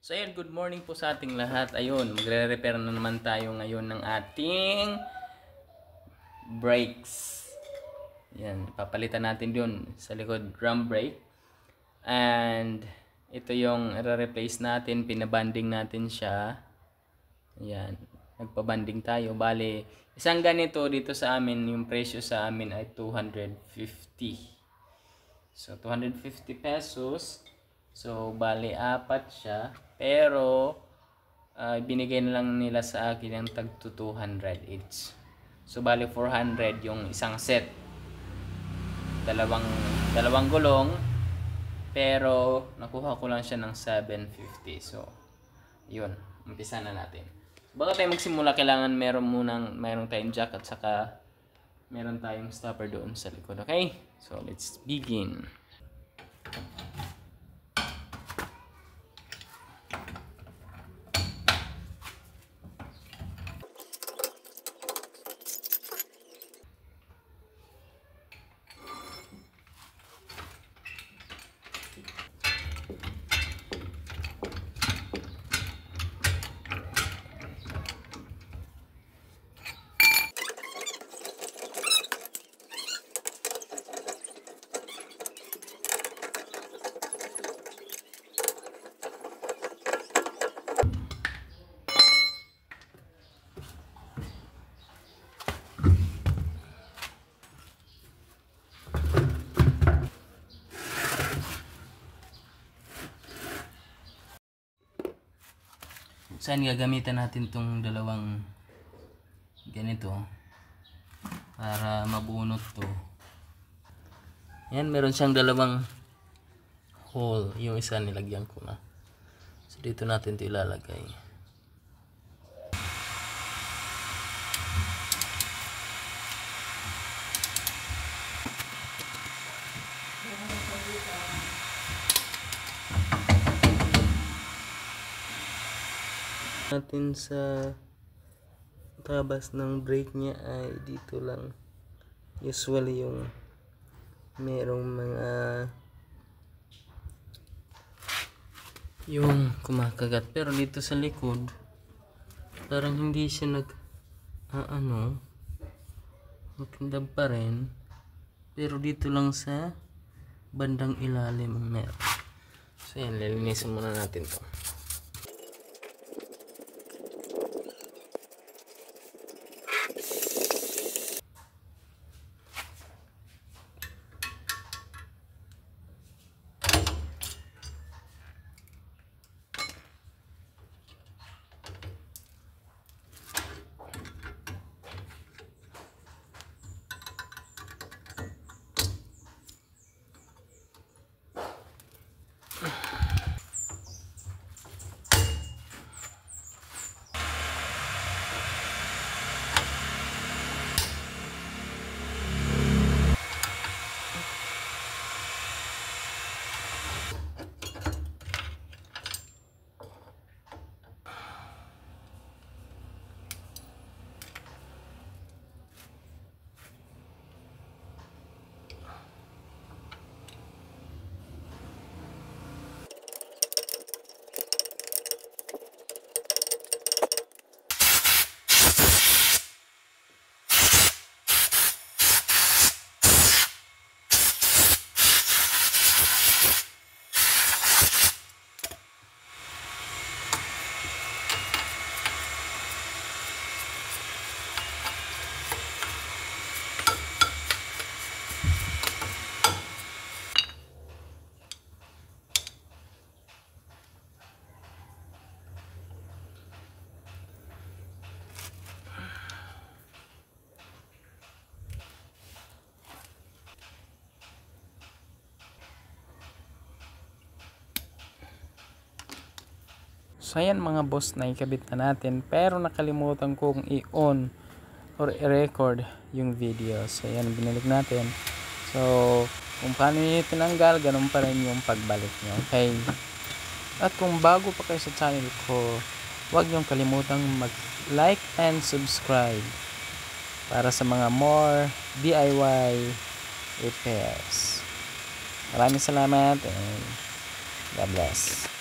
So ayun, good morning po sa ating lahat. Ayun, magre-repair na naman tayo ngayon ng ating brakes. Yan, papalitan natin yun sa likod, drum brake. And ito yung i-replace natin, pinabanding natin siya. Yan, nagpabanding tayo. Bale, isang ganito dito sa amin, yung presyo sa amin ay 250. So 250 pesos. So bale, apat siya. Pero binigay na lang nila sa akin ng tag 200 each. So bali 400 yung isang set. Dalawang gulong, pero nakuha ko lang siya ng 750. So yun, umpisa na natin. Bago tayo magsimula, kailangan mayroon tayong jack at saka meron tayong stopper doon sa likod. Okay? So let's begin. Saan gagamitan natin tong dalawang ganito para mabunot to. Yan, meron siyang dalawang hole. Yung isa nilagyan ko na. So dito natin ito ilalagay. Natin sa tabas ng brake niya ay dito lang usually yung merong mga yung kumakagat, pero dito sa likod parang hindi siya magandang pa rin, pero dito lang sa bandang ilalim ang meron. So yan, lilinisin muna natin to. So ayan mga boss, na ikabit na natin, pero nakalimutan kong i-on or i-record yung video. So ayan, binalik natin. So kung paano nyo tinanggal, ganun pa rin yung pagbalik nyo. Okay? At kung bago pa kayo sa channel ko, huwag nyong kalimutang mag-like and subscribe para sa mga more DIY repairs. Maraming salamat and God bless.